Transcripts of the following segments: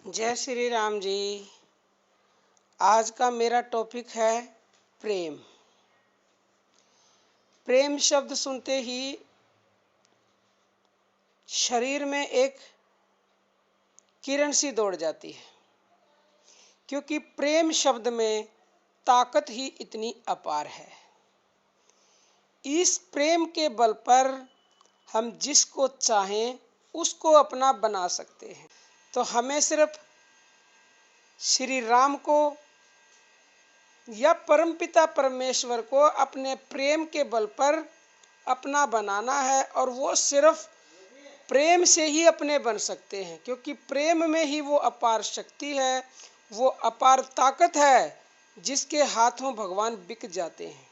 जय श्री राम जी। आज का मेरा टॉपिक है प्रेम। प्रेम शब्द सुनते ही शरीर में एक किरण सी दौड़ जाती है, क्योंकि प्रेम शब्द में ताकत ही इतनी अपार है। इस प्रेम के बल पर हम जिसको चाहें उसको अपना बना सकते हैं। तो हमें सिर्फ श्री राम को या परमपिता परमेश्वर को अपने प्रेम के बल पर अपना बनाना है, और वो सिर्फ प्रेम से ही अपने बन सकते हैं, क्योंकि प्रेम में ही वो अपार शक्ति है, वो अपार ताकत है जिसके हाथों भगवान बिक जाते हैं।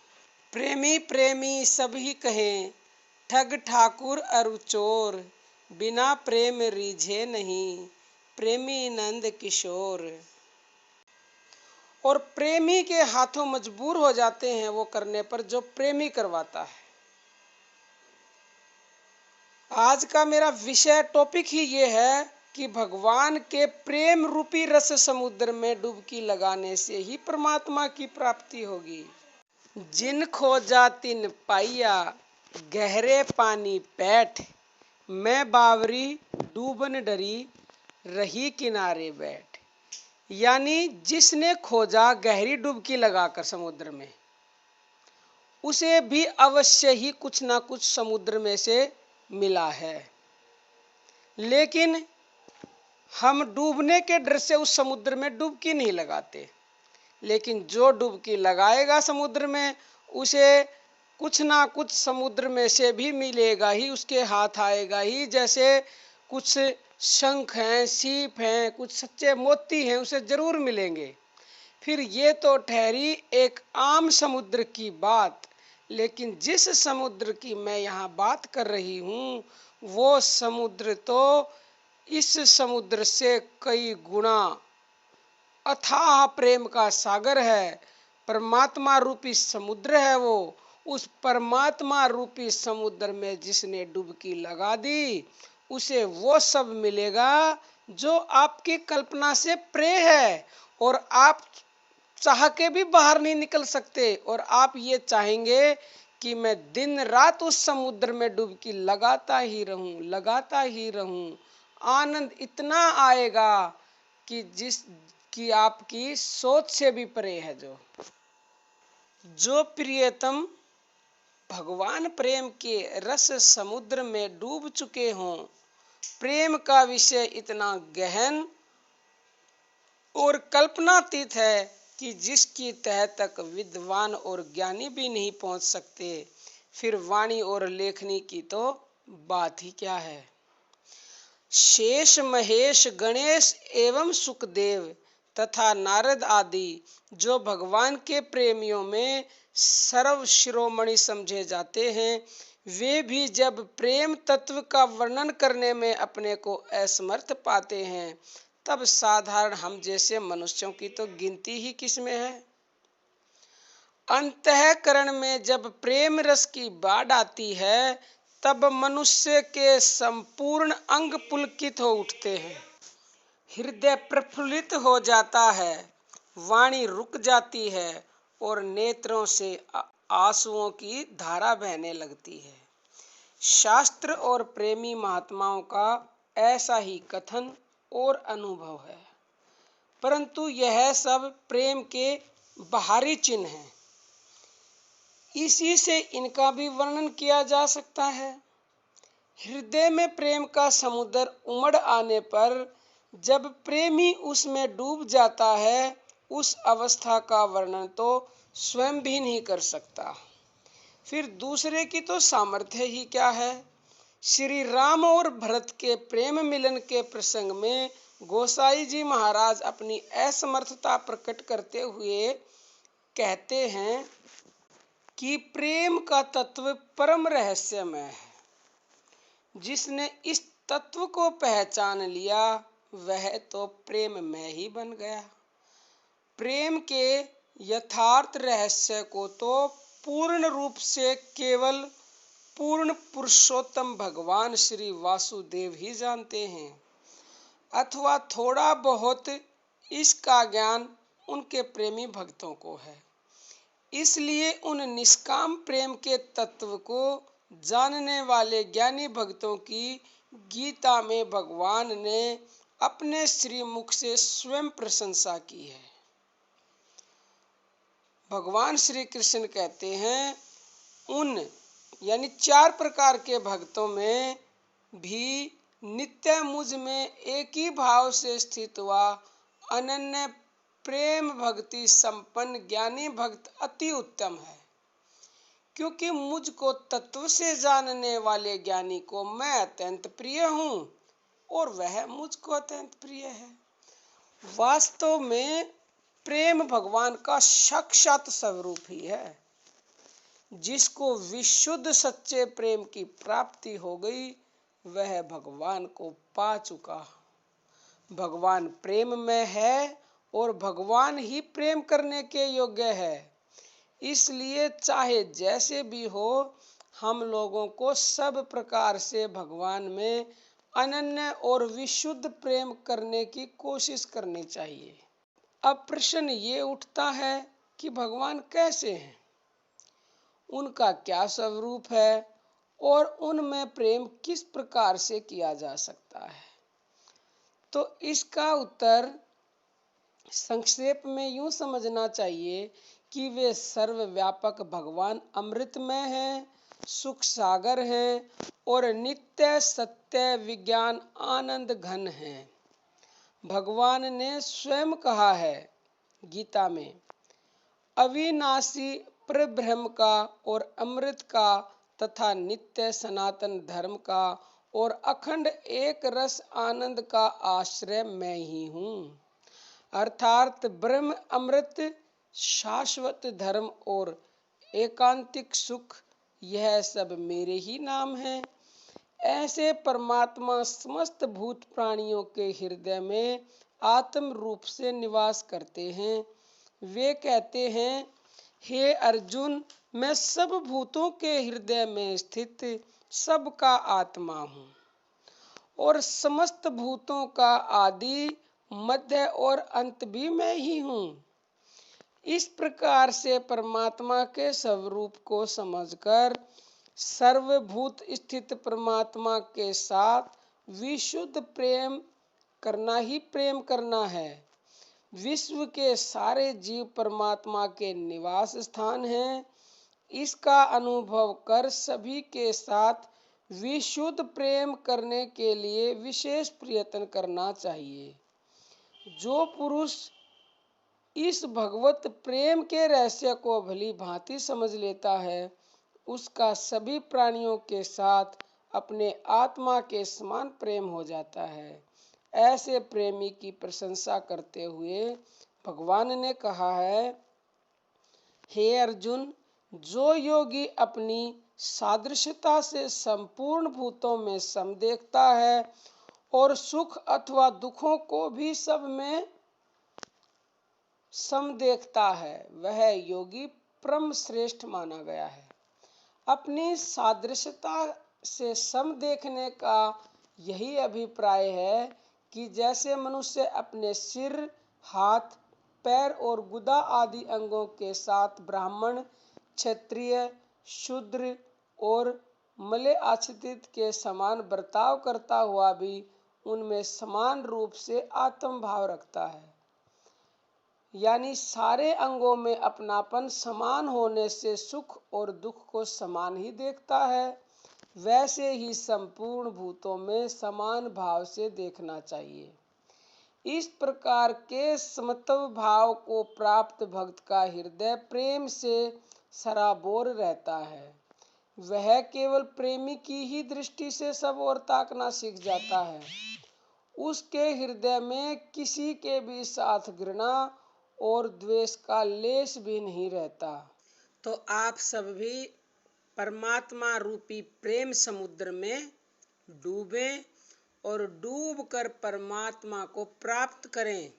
प्रेमी प्रेमी सभी कहें, ठग ठाकुर अरु चोर, बिना प्रेम रीझे नहीं, प्रेमी नंद किशोर। और प्रेमी के हाथों मजबूर हो जाते हैं वो करने पर जो प्रेमी करवाता है। आज का मेरा विषय टॉपिक ही ये है कि भगवान के प्रेम रूपी रस समुद्र में डुबकी लगाने से ही परमात्मा की प्राप्ति होगी। जिन खोजा तिन पाइया, गहरे पानी पैठ, मैं बावरी डूबन डरी, रही किनारे बैठ। यानी जिसने खोजा गहरी डुबकी लगाकर समुद्र में, उसे भी अवश्य ही कुछ ना कुछ समुद्र में से मिला है, लेकिन हम डूबने के डर से उस समुद्र में डुबकी नहीं लगाते। लेकिन जो डुबकी लगाएगा समुद्र में, उसे कुछ ना कुछ समुद्र में से भी मिलेगा ही, उसके हाथ आएगा ही। जैसे कुछ शंख हैं, सीप हैं, कुछ सच्चे मोती हैं, उसे जरूर मिलेंगे। फिर ये तो ठहरी एक आम समुद्र की बात, लेकिन जिस समुद्र की मैं यहाँ बात कर रही हूँ, वो समुद्र तो इस समुद्र से कई गुना अथाह प्रेम का सागर है। परमात्मा रूपी समुद्र है वो। उस परमात्मा रूपी समुद्र में जिसने डुबकी लगा दी, उसे वो सब मिलेगा जो आपकी कल्पना से प्रे है, और आप चाह के भी बाहर नहीं निकल सकते। और आप ये चाहेंगे कि मैं दिन रात उस समुद्र में डुबकी लगाता ही रहूं, लगाता ही रहूं। आनंद इतना आएगा कि आपकी सोच से भी परे है। जो प्रियतम भगवान प्रेम के रस समुद्र में डूब चुके हों, प्रेम का विषय इतना गहन और कल्पनातीत है कि जिसकी तह तक विद्वान और ज्ञानी भी नहीं पहुंच सकते, फिर वाणी और लेखनी की तो बात ही क्या है। शेष महेश गणेश एवं सुखदेव तथा नारद आदि जो भगवान के प्रेमियों में सर्व शिरोमणि समझे जाते हैं, वे भी जब प्रेम तत्व का वर्णन करने में अपने को असमर्थ पाते हैं, तब साधारण हम जैसे मनुष्यों की तो गिनती ही किसमें है। अंतःकरण में जब प्रेम रस की बाढ़ आती है, तब मनुष्य के संपूर्ण अंग पुलकित हो उठते हैं, हृदय प्रफुल्लित हो जाता है, वाणी रुक जाती है और नेत्रों से आंसुओं की धारा बहने लगती है। शास्त्र और प्रेमी महात्माओं का ऐसा ही कथन और अनुभव है, परंतु यह सब प्रेम के बाहरी चिन्ह हैं। इसी से इनका भी वर्णन किया जा सकता है। हृदय में प्रेम का समुद्र उमड़ आने पर जब प्रेमी उसमें डूब जाता है, उस अवस्था का वर्णन तो स्वयं भी नहीं कर सकता, फिर दूसरे की तो सामर्थ्य ही क्या है। श्री राम और भरत के प्रेम मिलन के प्रसंग में गोसाई जी महाराज अपनी असमर्थता प्रकट करते हुए कहते हैं कि प्रेम का तत्व परम रहस्यमय है। जिसने इस तत्व को पहचान लिया, वह तो प्रेम में ही बन गया। प्रेम के यथार्थ रहस्य को तो पूर्ण रूप से केवल पूर्ण पुरुषोत्तम भगवान श्री वासुदेव ही जानते हैं। अथवा थोड़ा बहुत इसका ज्ञान उनके प्रेमी भक्तों को है। इसलिए उन निष्काम प्रेम के तत्व को जानने वाले ज्ञानी भक्तों की गीता में भगवान ने अपने श्रीमुख से स्वयं प्रशंसा की है। भगवान श्री कृष्ण कहते हैं, उन यानी 4 प्रकार के भक्तों में भी नित्य मुझ में एक ही भाव से स्थित हुआ अनन्य प्रेम भक्ति संपन्न ज्ञानी भक्त अति उत्तम है, क्योंकि मुझको तत्व से जानने वाले ज्ञानी को मैं अत्यंत प्रिय हूँ और वह मुझको अत्यंत प्रिय है। वास्तव में प्रेम भगवान का साक्षात स्वरूप ही है। जिसको विशुद्ध सच्चे प्रेम की प्राप्ति हो गई वह भगवान को पा चुका। भगवान प्रेम में है और भगवान ही प्रेम करने के योग्य है। इसलिए चाहे जैसे भी हो, हम लोगों को सब प्रकार से भगवान में अनन्य और विशुद्ध प्रेम करने की कोशिश करनी चाहिए। अब प्रश्न ये उठता है कि भगवान कैसे हैं, उनका क्या स्वरूप है और उनमें प्रेम किस प्रकार से किया जा सकता है। तो इसका उत्तर संक्षेप में यूं समझना चाहिए कि वे सर्वव्यापक भगवान अमृतमय हैं, सुख सागर हैं और नित्य सत्य विज्ञान आनंद घन हैं। भगवान ने स्वयं कहा है गीता में, अविनाशी परब्रह्म का और अमृत का तथा नित्य सनातन धर्म का और अखंड एक रस आनंद का आश्रय मैं ही हूँ। अर्थात ब्रह्म, अमृत, शाश्वत धर्म और एकांतिक सुख, यह सब मेरे ही नाम हैं। ऐसे परमात्मा समस्त भूत प्राणियों के हृदय में आत्म रूप से निवास करते हैं। वे कहते हैं, हे अर्जुन, मैं सब भूतों के हृदय में स्थित सबका आत्मा हूँ और समस्त भूतों का आदि, मध्य और अंत भी मैं ही हूँ। इस प्रकार से परमात्मा के स्वरूप को समझकर सर्वभूत स्थित परमात्मा के साथ विशुद्ध प्रेम करना ही प्रेम करना है। विश्व के सारे जीव परमात्मा के निवास स्थान हैं। इसका अनुभव कर सभी के साथ विशुद्ध प्रेम करने के लिए विशेष प्रयत्न करना चाहिए। जो पुरुष इस भगवत प्रेम के रहस्य को भली भांति समझ लेता है, उसका सभी प्राणियों के साथ अपने आत्मा के समान प्रेम हो जाता है। ऐसे प्रेमी की प्रशंसा करते हुए भगवान ने कहा है, हे अर्जुन, जो योगी अपनी सादृश्यता से संपूर्ण भूतों में सम देखता है और सुख अथवा दुखों को भी सब में सम देखता है, वह योगी परम श्रेष्ठ माना गया है। अपनी सादृश्यता से सम देखने का यही अभिप्राय है कि जैसे मनुष्य अपने सिर, हाथ, पैर और गुदा आदि अंगों के साथ ब्राह्मण, क्षत्रिय, शूद्र और मले आच्छादित के समान बर्ताव करता हुआ भी उनमें समान रूप से आत्म भाव रखता है, यानी सारे अंगों में अपनापन समान होने से सुख और दुख को समान ही देखता है, वैसे ही संपूर्ण भूतों में समान भाव से देखना चाहिए। इस प्रकार के समत्व भाव को प्राप्त भक्त का हृदय प्रेम से सराबोर रहता है। वह केवल प्रेमी की ही दृष्टि से सब ओर ताकना सीख जाता है। उसके हृदय में किसी के भी साथ घृणा और द्वेष का लेश भी नहीं रहता। तो आप सब भी परमात्मा रूपी प्रेम समुद्र में डूबें और डूबकर परमात्मा को प्राप्त करें,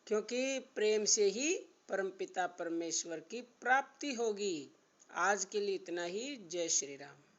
क्योंकि प्रेम से ही परमपिता परमेश्वर की प्राप्ति होगी। आज के लिए इतना ही। जय श्री राम।